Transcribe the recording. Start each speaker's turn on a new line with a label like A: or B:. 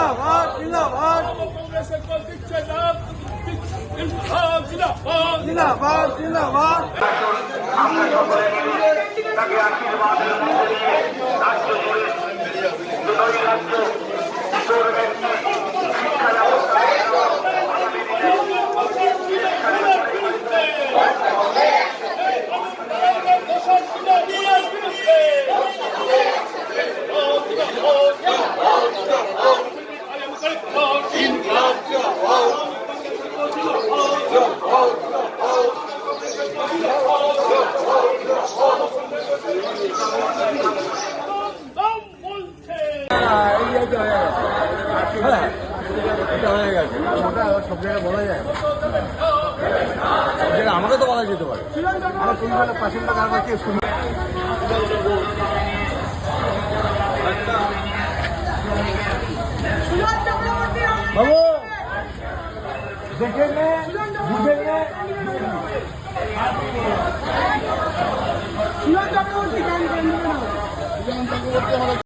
A: জিন্দাবাদ জিন্দাবাদ
B: কংগ্রেসের দল দিচ্ছে না জিন্দাবাদ
A: জিন্দাবাদ জিন্দাবাদ
C: আমরা সকলে মিলে তাকে আশীর্বাদ দিয়ে রাজ্য জুড়ে দুই রাজ্য গভর্নমেন্ট শিক্ষা ব্যবস্থা
A: সব জায়গায় বলা যায় আমাকে তো বলা যেতে পারে আমার কোন পাশের কারবার কেউ শুনি বাবু দেখে নে বুঝে নে
D: চক্রবর্তী